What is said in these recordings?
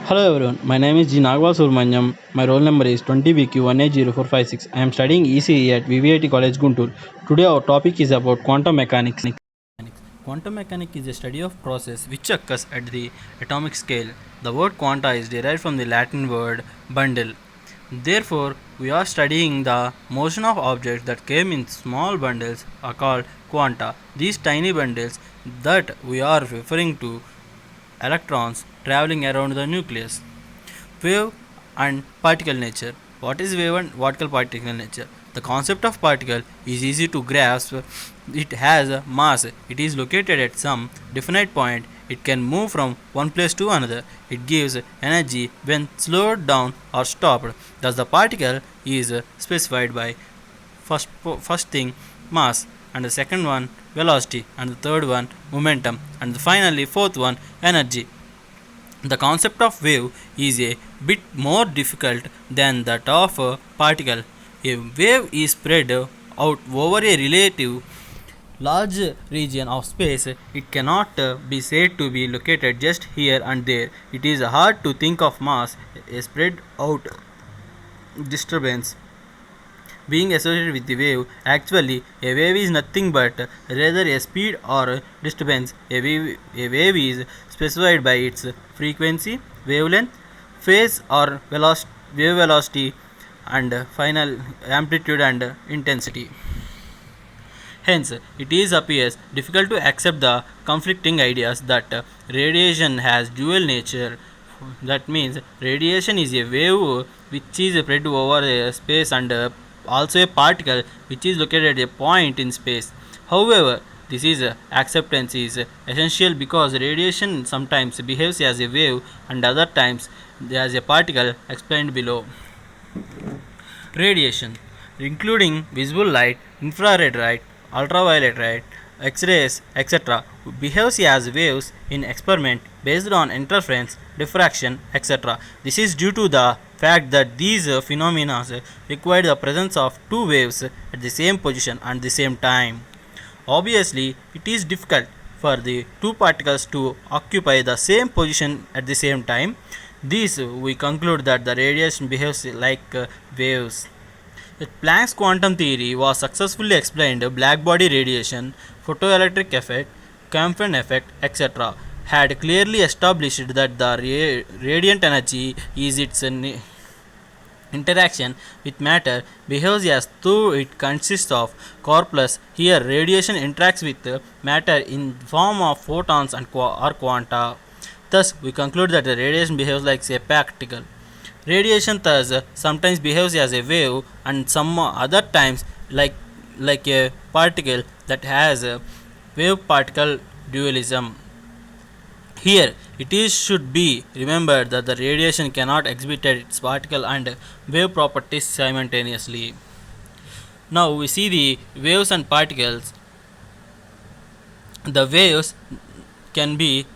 Hello everyone, my name is G. Nagwa Subramanyam. My roll number is 20BQ180456. I am studying ECE at VVIT College Guntur. Today our topic is about quantum mechanics. Quantum mechanics is a study of process which occurs at the atomic scale. The word quanta is derived from the Latin word bundle. Therefore, we are studying the motion of objects that came in small bundles are called quanta. These tiny bundles that we are referring to electrons traveling around the nucleus. Wave and particle nature. What is wave and what particle nature? The concept of particle is easy to grasp. It has a mass. It is located at some definite point. It can move from one place to another. It gives energy when slowed down or stopped. Thus, the particle is specified by first thing mass, and the second one velocity, and the third one momentum, and finally fourth one energy. The concept of wave is a bit more difficult than that of a particle. A wave is spread out over a relative large region of space. It cannot be said to be located just here and there. It is hard to think of mass, a spread out disturbance, being associated with the wave. Actually, a wave is nothing but rather a speed or disturbance. A wave is specified by its frequency, wavelength, phase or wave velocity, and final amplitude and intensity. Hence, it is appears difficult to accept the conflicting ideas that radiation has dual nature. That means radiation is a wave which is spread over a space, and also a particle which is located at a point in space. However, this is acceptance is essential because radiation sometimes behaves as a wave and other times as a particle explained below. Radiation, including visible light, infrared light, ultraviolet light, X-rays, etc., behaves as waves in experiment based on interference, diffraction, etc. This is due to the fact that these phenomena require the presence of two waves at the same position and the same time. Obviously, it is difficult for the two particles to occupy the same position at the same time. This we conclude that the radiation behaves like waves. Planck's quantum theory was successfully explained. Blackbody radiation, photoelectric effect, Compton effect, etc., had clearly established that the radiant energy is its interaction with matter behaves as though it consists of corpuscles. Here, radiation interacts with matter in form of photons and or quanta. Thus, we conclude that the radiation behaves like a particle. Radiation thus sometimes behaves as a wave and some other times like a particle that has a wave particle dualism. Here it is should be remembered that the radiation cannot exhibit its particle and wave properties simultaneously. Now we see the waves and particles. The waves can be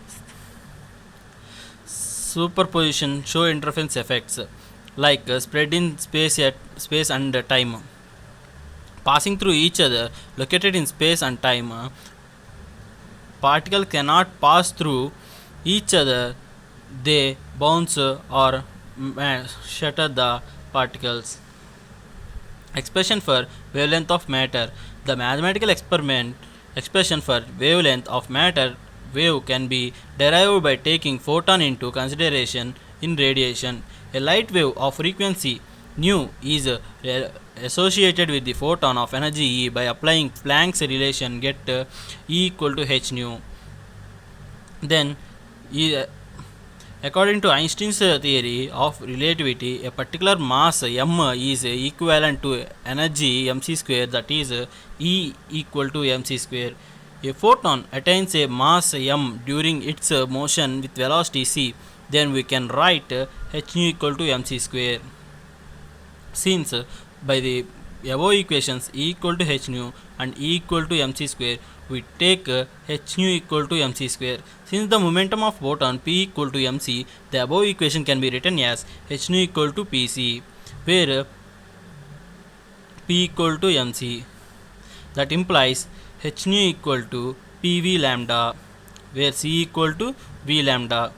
superposition show interference effects like spread in space and time, passing through each other located in space and time. Particles cannot pass through each other, they bounce or shatter the particles. Expression for wavelength of matter. The mathematical experiment expression for wavelength of matter wave can be derived by taking photon into consideration in radiation. A light wave of frequency nu is associated with the photon of energy E. By applying Planck's relation, get E equal to h nu. Then according to Einstein's theory of relativity, a particular mass m is equivalent to energy mc square, that is E equal to mc square. A photon attains a mass m during its motion with velocity c, then we can write h nu equal to mc square. Since by the above equations E equal to h nu and E equal to mc square, we take h nu equal to mc square. Since the momentum of photon p equal to mc, the above equation can be written as h nu equal to pc, where p equal to mc. That implies h nu equal to pv lambda, where c equal to v lambda.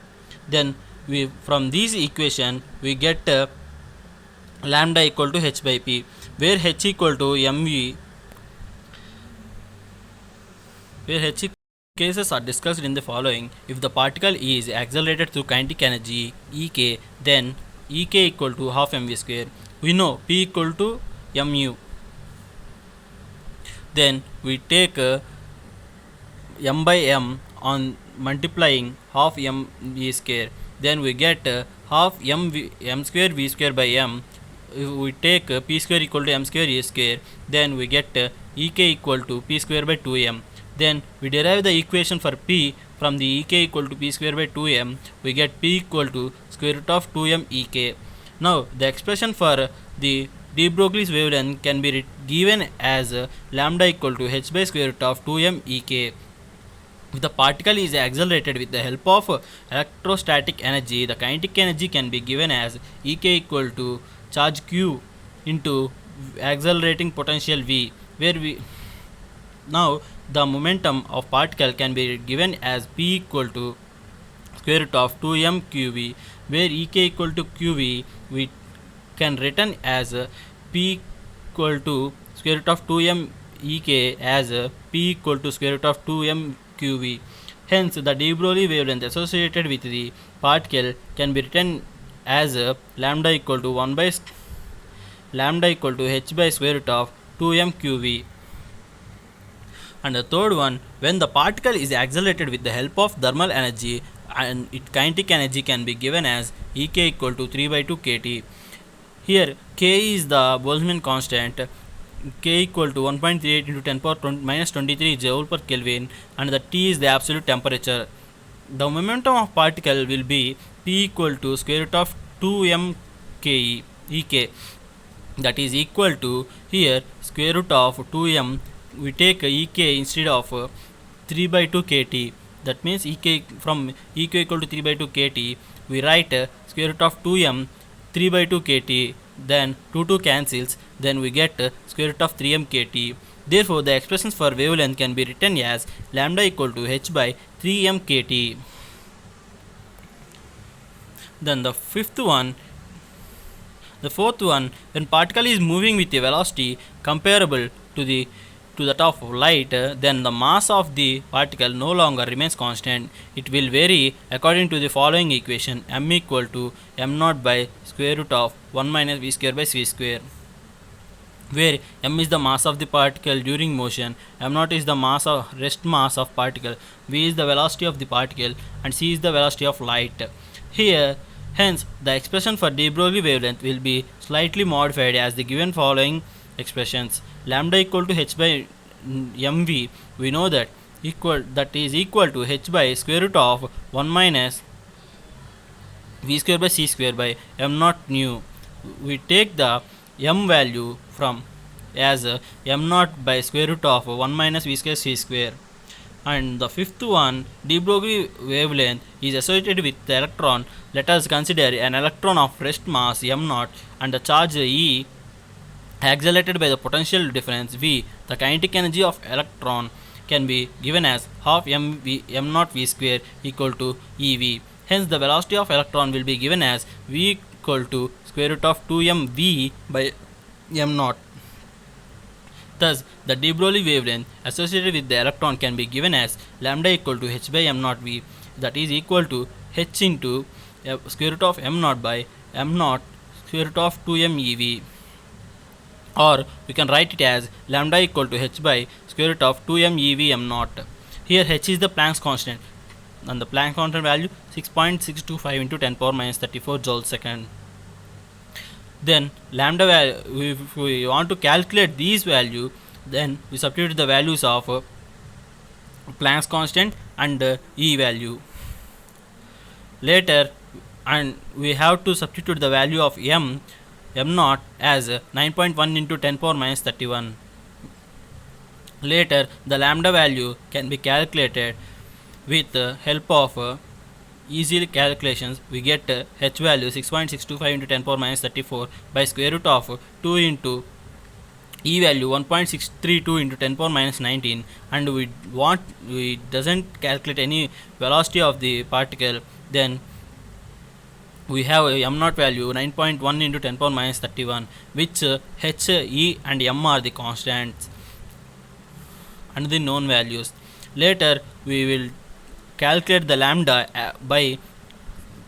Then we from this equation we get lambda equal to h by p, where h equal to mv, where h cases are discussed in the following. If the particle is accelerated through kinetic energy ek, then ek equal to half mv square. We know p equal to mu. Then we take m by m on multiplying half m v square, then we get half m square v square by m. If we take p square equal to m square a square, then we get ek equal to p square by 2m. Then we derive the equation for p from the ek equal to p square by 2m. We get p equal to square root of 2m ek. Now the expression for the de Broglie's wavelength can be given as lambda equal to h by square root of 2m ek. If the particle is accelerated with the help of electrostatic energy, the kinetic energy can be given as ek equal to charge q into accelerating potential v, where we now the momentum of particle can be given as p equal to square root of 2m qv, where ek equal to qv we can written as p equal to square root of 2m ek as p equal to square root of 2m qv. Hence, the de Broglie wavelength associated with the particle can be written as lambda equal to 1 by lambda equal to h by square root of 2m qv. And the third one, when the particle is accelerated with the help of thermal energy, and its kinetic energy can be given as ek equal to 3 by 2 kt. Here k is the Boltzmann constant, k equal to 1.38 into 10 power minus 23 joule per Kelvin, and the T is the absolute temperature. The momentum of particle will be p equal to square root of 2m k ek, that is equal to, here square root of 2m we take ek instead of 3 by 2 kt. That means ek from ek equal to 3 by 2 kt we write square root of 2m 3 by 2 kt, then 2 cancels, then we get square root of 3m kt. Therefore, the expressions for wavelength can be written as lambda equal to h by 3m kt. Then the fourth one, when particle is moving with a velocity comparable to that of light, then the mass of the particle no longer remains constant. It will vary according to the following equation: m equal to m naught by square root of 1 minus v square by c square, where m is the mass of the particle during motion, m naught is the rest mass of particle, v is the velocity of the particle, and c is the velocity of light. Here, hence, the expression for de Broglie wavelength will be slightly modified as the given following expressions: lambda equal to h by mv, we know that is equal to h by square root of 1 minus v square by c square by m naught nu. We take the m value from as m naught by square root of 1 minus v square c square. And the fifth one, de Broglie wavelength is associated with the electron. Let us consider an electron of rest mass m naught and the charge E accelerated by the potential difference v. The kinetic energy of electron can be given as half m naught v square equal to ev. Hence, the velocity of electron will be given as v equal to square root of 2m v by m naught. Thus, the de Broglie wavelength associated with the electron can be given as lambda equal to h by m naught v, that is equal to h into square root of m naught by m naught square root of 2m ev. Or we can write it as lambda equal to h by square root of 2m ev m naught. Here h is the Planck's constant, and the Planck constant value 6.625 into 10 power minus 34 joule second. Then lambda value, if we want to calculate these value, then we substitute the values of Planck's constant and E value. Later, and we have to substitute the value of m naught as 9.1 into 10 power minus 31. Later, the lambda value can be calculated with help of easy calculations. We get h value 6.625 into 10 power minus 34 by square root of 2 into E value 1.632 into 10 power minus 19, and we doesn't calculate any velocity of the particle. Then we have a m naught value 9.1 into 10 power minus 31, which h, e and m are the constants and the known values. Later we will calculate the lambda by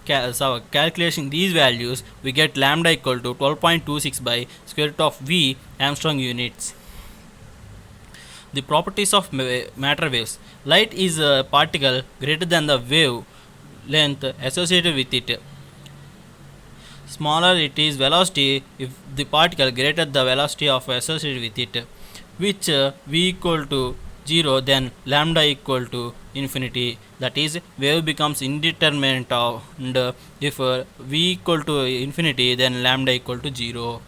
calculating these values. We get lambda equal to 12.26 by square root of v Armstrong units. The properties of matter waves. Light is a particle greater than the wave length associated with it. Smaller it is velocity if the particle greater the velocity of associated with it, which v equal to 0, then lambda equal to infinity, that is wave becomes indeterminate, and if v equal to infinity, then lambda equal to 0.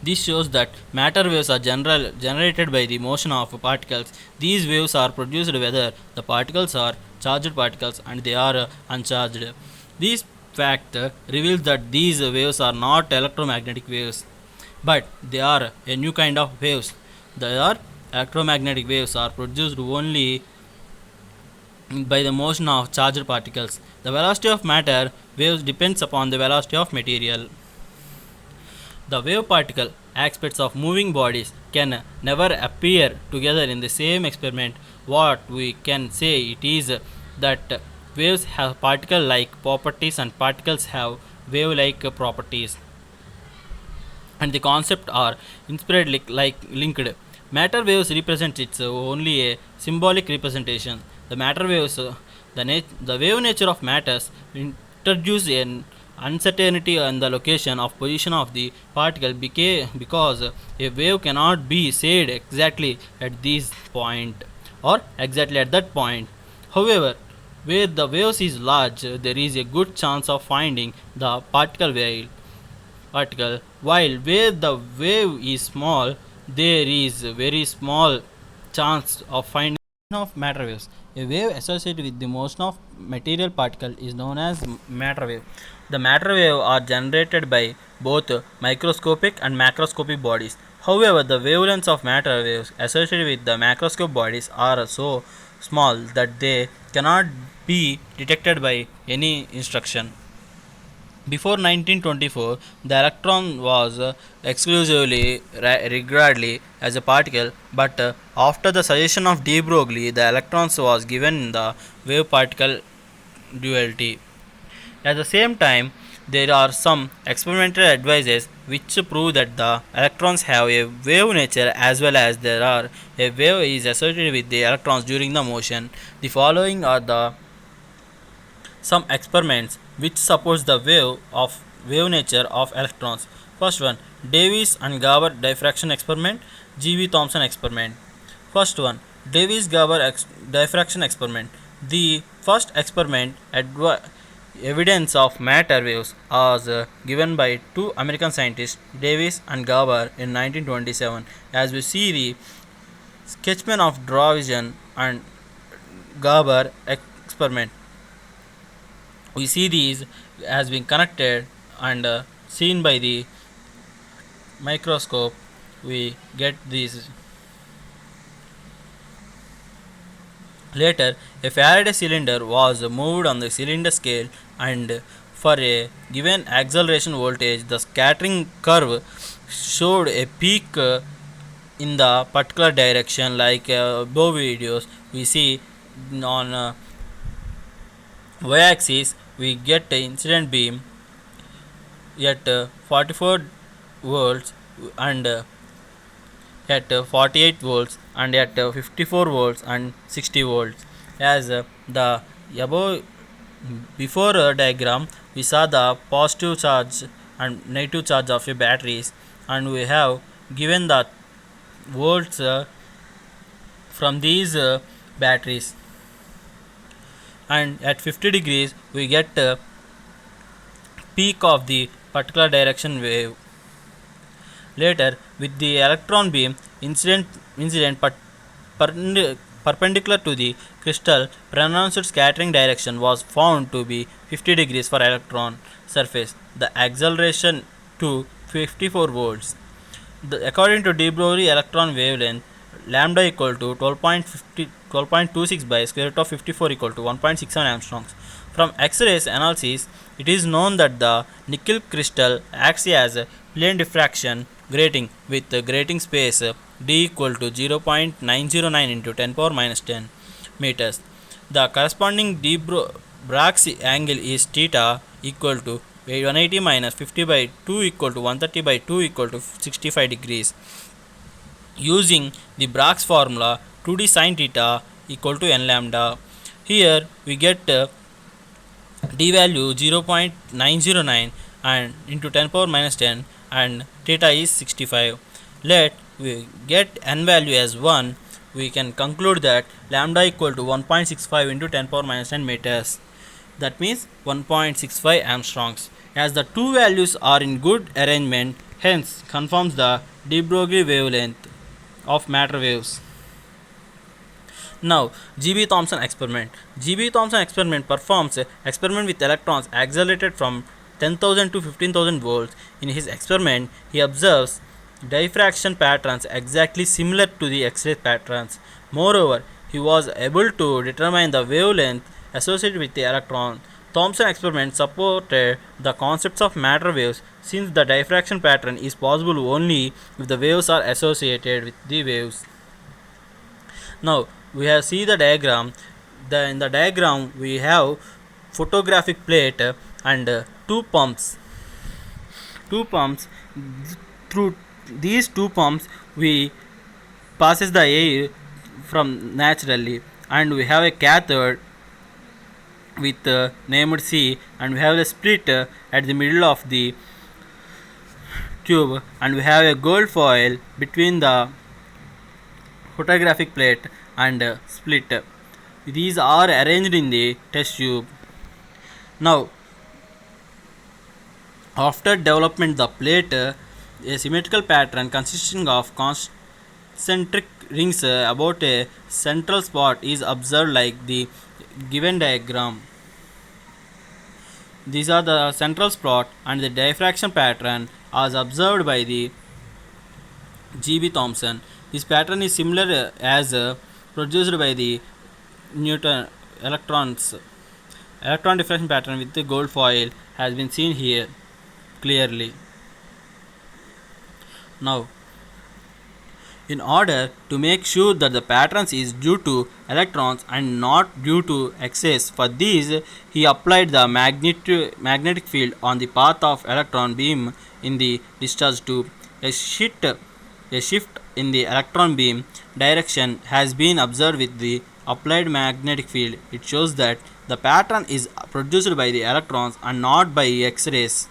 This shows that matter waves are generated by the motion of particles. These waves are produced whether the particles are charged particles and they are uncharged. This fact reveals that these waves are not electromagnetic waves, but they are a new kind of waves. They are electromagnetic waves are produced only by the motion of charged particles. The velocity of matter waves depends upon the velocity of material. The wave particle aspects of moving bodies can never appear together in the same experiment. What we can say it is that waves have particle-like properties and particles have wave-like properties, and the concept are inseparably linked. Matter waves represent its only a symbolic representation. The matter waves, the wave nature of matters introduce an uncertainty in the location of position of the particle because a wave cannot be said exactly at this point or exactly at that point. However, where the waves is large, there is a good chance of finding the particle, while where the wave is small, there is a very small chance of finding of matter waves. A wave associated with the motion of material particle is known as matter wave. The matter wave are generated by both microscopic and macroscopic bodies. However, the wavelengths of matter waves associated with the macroscopic bodies are so small that they cannot be detected by any instruction. Before 1924, the electron was exclusively regarded as a particle, but after the suggestion of de Broglie, the electrons was given the wave-particle duality. At the same time, there are some experimental advices which prove that the electrons have a wave nature as well as there are a wave is associated with the electrons during the motion. The following are the some experiments which supports the wave nature of electrons. First one, Davis and Garber diffraction experiment, G.V. Thomson experiment. First one, Davis-Garber diffraction experiment. The first experiment evidence of matter waves was given by two American scientists, Davis and Garber, in 1927. As we see the Sketchman of Dravision and Garber experiment, we see these has been connected and seen by the microscope. We get these. Later, a Faraday cylinder was moved on the cylinder scale, and for a given acceleration voltage, the scattering curve showed a peak in the particular direction, like above videos. We see on y-axis we get the incident beam at 44 volts and at 48 volts and at 54 volts and 60 volts. As the above before diagram, we saw the positive charge and negative charge of a batteries, and we have given the volts from these batteries, and at 50 degrees we get peak of the particular direction wave. Later, with the electron beam incident perpendicular to the crystal, pronounced scattering direction was found to be 50 degrees for electron surface. The acceleration to 54 volts. According to de Broglie electron wavelength, lambda equal to 12.26 by square root of 54 equal to 1.67 Armstrongs. From X-rays analysis, it is known that the nickel crystal acts as a plane diffraction grating with grating space d equal to 0.909 into 10 power minus 10 meters. The corresponding de Bragg's angle is theta equal to 180 minus 50 by 2 equal to 130 by 2 equal to 65 degrees. Using the Bragg's formula, 2d sin theta equal to n lambda. Here we get d value 0.909 and into 10 power minus 10 and theta is 65. Let we get n value as 1. We can conclude that lambda equal to 1.65 into 10 power minus 10 meters. That means 1.65 Armstrongs. As the two values are in good arrangement, hence confirms the de Broglie wavelength of matter waves. Now, G.B. Thomson experiment. G.B. Thomson experiment performs experiment with electrons accelerated from 10,000 to 15,000 volts. In his experiment, he observes diffraction patterns exactly similar to the X-ray patterns. Moreover, he was able to determine the wavelength associated with the electron. Thomson experiment supported the concepts of matter waves since the diffraction pattern is possible only if the waves are associated with the waves. Now we have see the diagram. In the diagram we have photographic plate and two pumps. Through these two pumps we passes the air from naturally, and we have a cathode with named C, and we have a split at the middle of the tube, and we have a gold foil between the photographic plate and split. These are arranged in the test tube. Now, after development the plate, a symmetrical pattern consisting of concentric rings about a central spot is observed like the given diagram. These are the central spot and the diffraction pattern as observed by the G.B. Thomson. This pattern is similar as produced by the Newton electrons. Electron diffraction pattern with the gold foil has been seen here clearly. Now, in order to make sure that the patterns is due to electrons and not due to X-rays, for this he applied the magnetic field on the path of electron beam in the discharge tube. A shift in the electron beam direction has been observed with the applied magnetic field. It shows that the pattern is produced by the electrons and not by X-rays.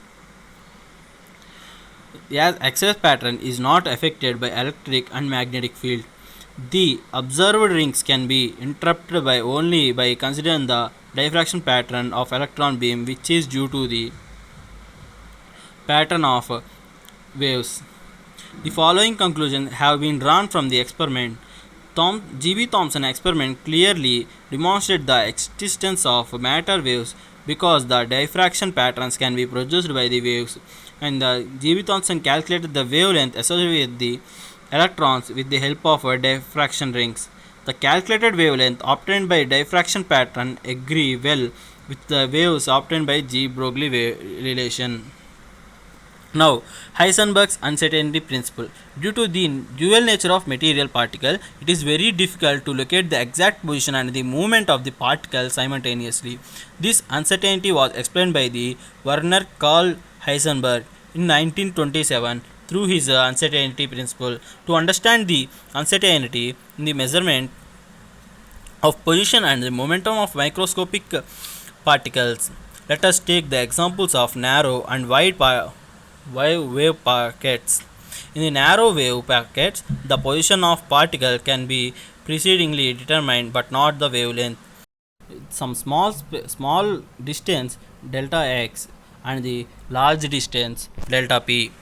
As X-ray pattern is not affected by electric and magnetic field, the observed rings can be interpreted by only by considering the diffraction pattern of electron beam, which is due to the pattern of waves. The following conclusions have been drawn from the experiment. G.B. Thomson experiment clearly demonstrated the existence of matter waves because the diffraction patterns can be produced by the waves, and the G.B. Thomson calculated the wavelength associated with the electrons with the help of diffraction rings. The calculated wavelength obtained by diffraction pattern agree well with the waves obtained by G. Broglie relation. Now, Heisenberg's uncertainty principle. Due to the dual nature of material particle, it is very difficult to locate the exact position and the movement of the particle simultaneously. This uncertainty was explained by the Werner Karl Heisenberg in 1927 through his uncertainty principle. To understand the uncertainty in the measurement of position and the momentum of microscopic particles, let us take the examples of narrow and wide wave packets. In the narrow wave packets, the position of particle can be precedingly determined but not the wavelength. Some small distance delta x and the large distance delta p.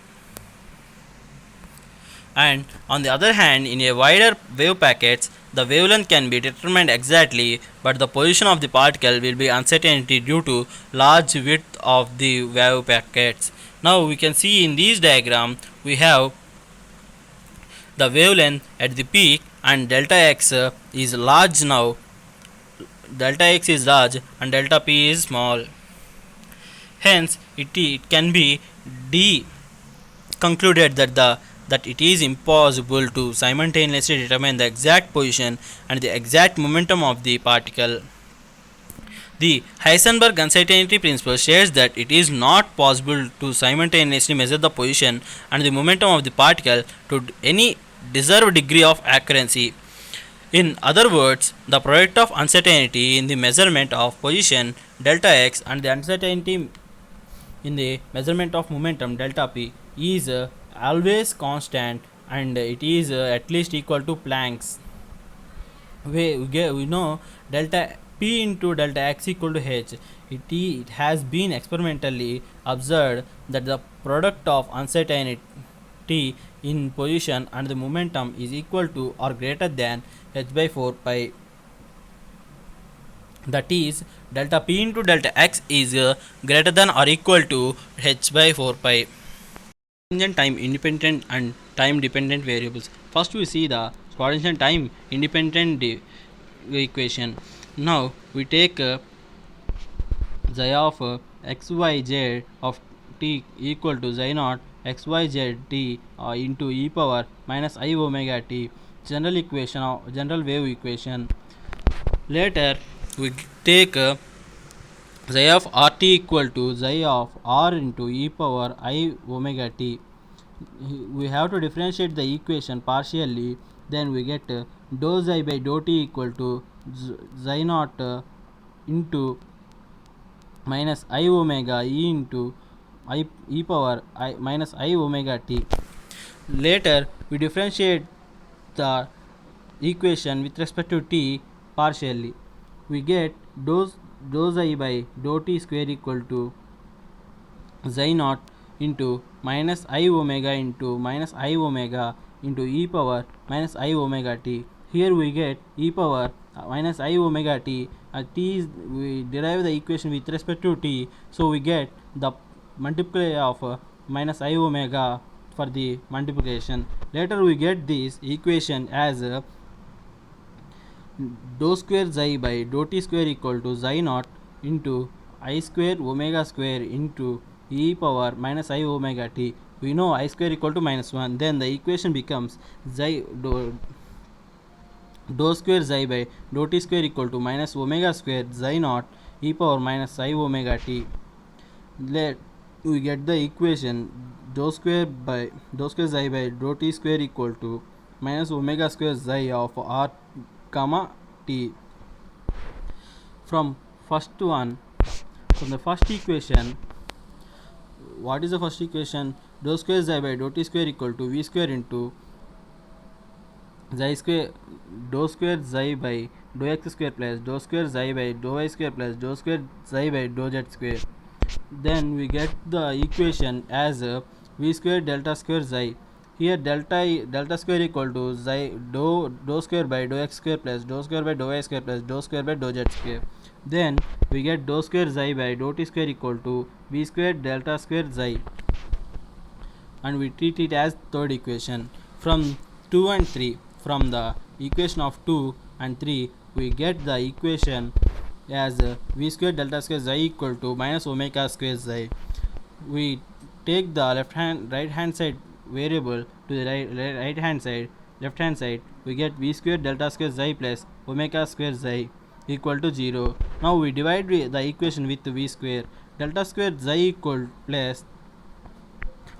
And on the other hand, in a wider wave packets, the wavelength can be determined exactly, but the position of the particle will be uncertainty due to large width of the wave packets. Now we can see in this diagram we have the wavelength at the peak and delta x is large now delta x is large and delta p is small. Hence, it can be concluded that it is impossible to simultaneously determine the exact position and the exact momentum of the particle. The Heisenberg uncertainty principle states that it is not possible to simultaneously measure the position and the momentum of the particle to any deserved degree of accuracy. In other words, the product of uncertainty in the measurement of position delta x and the uncertainty in the measurement of momentum delta p is always constant, and it is at least equal to Planck's. We know delta p into delta x equal to h. It has been experimentally observed that the product of uncertainty in position and the momentum is equal to or greater than h by 4 pi. That is, delta p into delta x is greater than or equal to h by 4 pi. Time independent and time dependent variables. First, we see the Schrodinger time independent equation. Now, we take xi of xyz of t equal to xi naught xyz t into e power minus I omega t, general equation of general wave equation. Later, we take xi of rt equal to xi of r into e power I omega t. We have to differentiate the equation partially, then we get dou xi by dou t equal to xi naught into minus I omega e into e power I minus I omega t. Later, we differentiate the equation with respect to t partially. We get dou xi by dou t square equal to xi naught into minus I omega into minus I omega into e power minus I omega t. Here we get e power minus I omega t. T is, we derive the equation with respect to t, so we get the multiplier of minus I omega for the multiplication. Later we get this equation as dou square xi by dou t square equal to xi naught into I square omega square into e power minus I omega t. We know I square equal to minus 1. Then the equation becomes xi dou square xi by dou t square equal to minus omega square xi naught e power minus I omega t. Let we get the equation dou square xi by dou t square equal to minus omega square xi of r comma t. From the first equation, what is the first equation? Dou square xi by dou t square equal to v square into xi square dou square xi by dou x square plus dou square xi by dou y square plus dou square xi by dou z square. Then we get the equation as v square delta square xi. Here delta square equal to xi dou square by dou x square plus dou square by dou y square plus dou square by dou z square. Then we get dou square xi by dou t square equal to v square delta square xi, and we treat it as third equation. From 2 and 3, from the equation of 2 and 3, we get the equation as v square delta square xi equal to minus omega square xi. We take the right hand side variable to the right hand side, left hand side, we get v square delta square xi plus omega square xi equal to 0. Now we divide the equation with v square. Delta square xi equal plus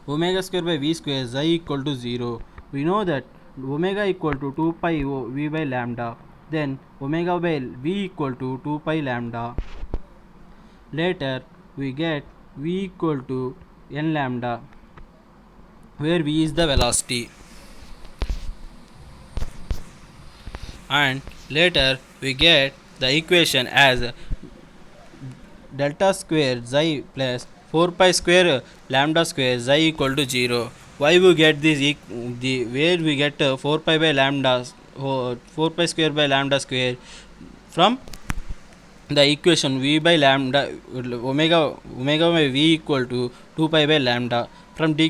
omega square by v square xi equal to 0. We know that omega equal to 2 pi v by lambda. Then omega by v equal to 2 pi lambda. Later we get v equal to n lambda, where v is the velocity. And later we get the equation as delta square xi plus 4 pi square lambda square xi equal to 0. Why we get this where we get 4 pi by lambda 4 pi square by lambda square from the equation v by lambda omega by v equal to 2 pi by lambda. From de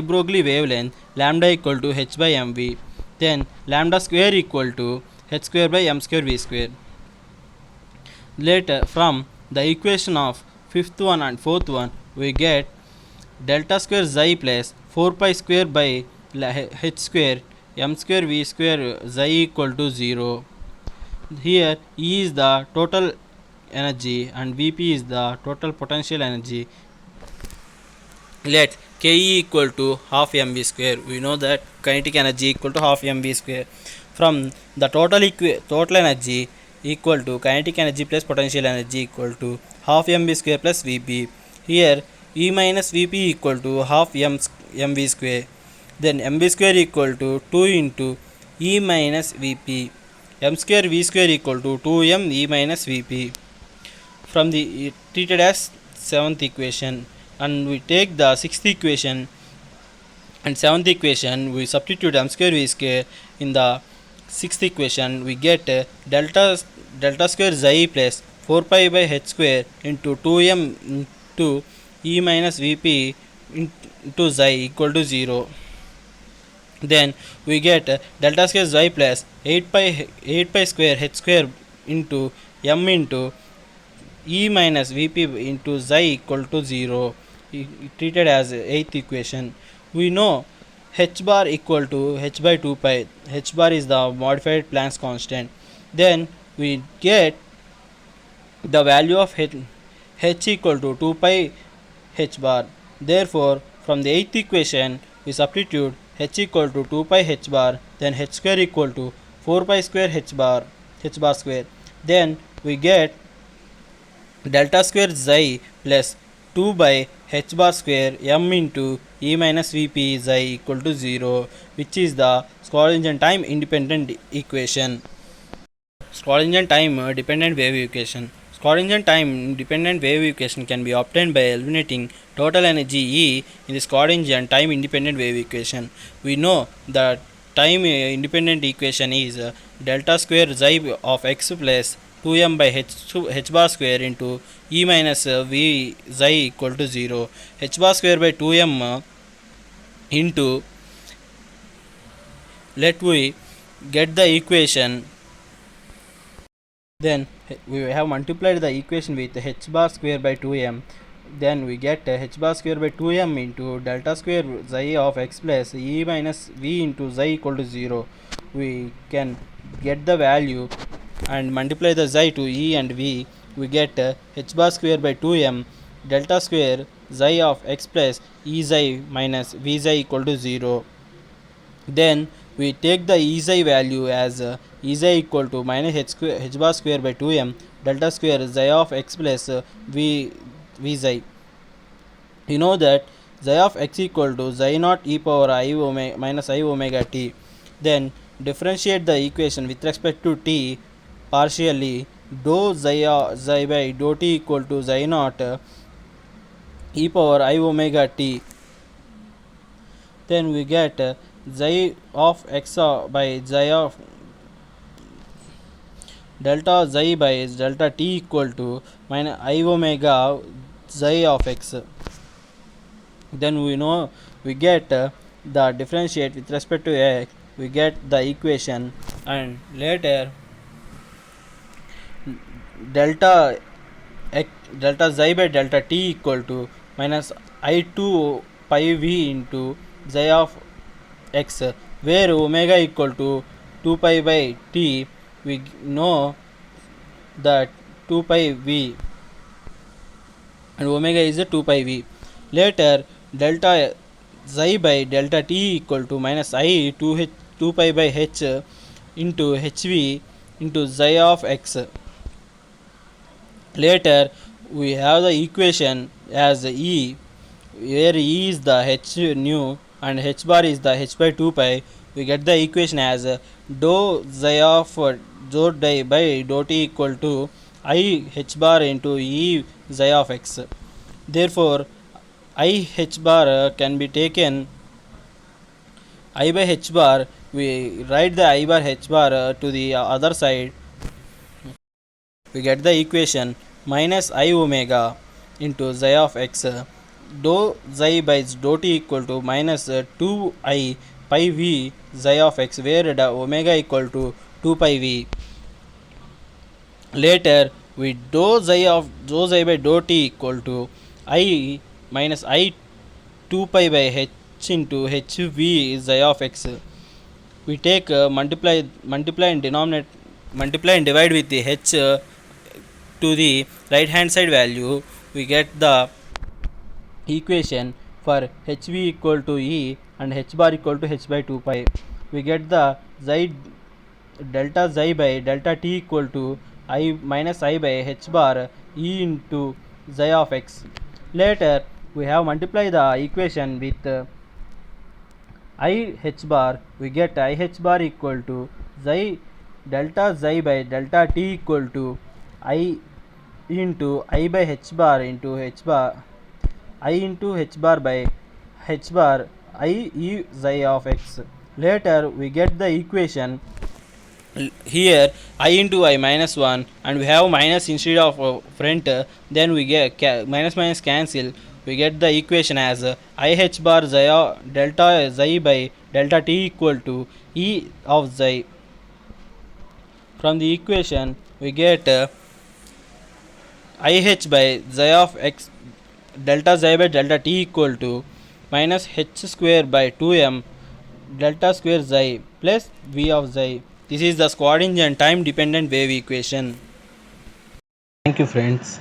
Broglie wavelength, lambda equal to h by mv. Then lambda square equal to h square by m square v square. Later, from the equation of fifth one and fourth one, we get delta square xi plus 4 pi square by h square m square v square xi equal to 0. Here E is the total energy and Vp is the total potential energy. Let Ke equal to half mv square. We know that kinetic energy equal to half mv square. From the total energy equal to kinetic energy plus potential energy equal to half mv square plus Vp. Here E minus Vp equal to half mv square. Then mv square equal to 2 into E minus Vp. M square V square equal to 2m E minus Vp. From the treated as seventh equation, and we take the sixth equation and seventh equation, we substitute m square v square in the sixth equation. We get delta square xi plus 4 pi by h square into 2m into e minus vp into xi equal to 0. Then we get delta square xi plus 8 pi square h square into m into e minus vp into xi equal to 0, treated as eighth equation. We know h bar equal to h by 2 pi. H bar is the modified Planck's constant. Then we get the value of h equal to 2 pi h bar. Therefore, from the eighth equation, we substitute h equal to 2 pi h bar, then h square equal to 4 pi square h bar square. Then we get delta square xi plus 2 by h bar square m into e minus vp xi equal to 0, which is the Schrodinger time independent equation. Schrodinger time dependent wave equation. Schrodinger time dependent wave equation can be obtained by eliminating total energy E in the Schrodinger time independent wave equation. We know that time independent equation is delta square xi of x plus 2m by h bar square into e minus v xi equal to 0. H bar square by 2m into, let we get the equation. Then we have multiplied the equation with h bar square by 2m. Then we get h bar square by 2m into delta square xi of x plus e minus v into xi equal to 0. We can get the value and multiply the xi to e and v. We get h bar square by 2m delta square xi of x plus e xi minus v xi equal to 0. Then we take the e xi value as e xi equal to minus h bar square by 2m delta square xi of x plus v xi. You know that xi of x equal to xi naught e power I omega minus I omega t. Then differentiate the equation with respect to t partially. Dou xi by dou t equal to xi naught e power I omega t. Then we get xi of x by xi of delta xi by delta t equal to minus I omega xi of x. Then we know we get the differentiate with respect to x. We get the equation, and later delta xi by delta t equal to minus I2 pi v into xi of x, where omega equal to 2 pi by t. We know that 2 pi v and omega is a 2 pi v. Later delta xi by delta t equal to minus I 2 pi by h into hv into xi of x. Later we have the equation as E, where E is the h nu and h bar is the h by 2 pi. We get the equation as dou xi of dou di by dou t equal to I h bar into E xi of x. Therefore I h bar can be taken I by h bar. We write the I bar h bar to the other side. We get the equation minus I omega into xi of x dou xi by dou t equal to minus 2 I pi v xi of x, where the omega equal to 2 pi v. Later with dou xi by dou t equal to I minus I 2 pi by h into hv is xi of x. We take multiply and divide with the h to the right hand side value. We get the equation for hv equal to e and h bar equal to h by 2 pi. We get the xi delta xi by delta t equal to I minus I by h bar e into xi of x. Later we have multiply the equation with I h bar. We get I h bar equal to xi delta xi by delta t equal to I into I by h bar into h bar I into h bar by h bar I e xi of x. Later we get the equation here I into I minus 1 and we have minus instead of front, then we get minus minus cancel. We get the equation as I h bar xi delta xi by delta t equal to e of xi. From the equation we get I h by xi of x delta xi by delta t equal to minus h square by 2m delta square xi plus v of xi. This is the coordinate and time dependent wave equation. Thank you friends.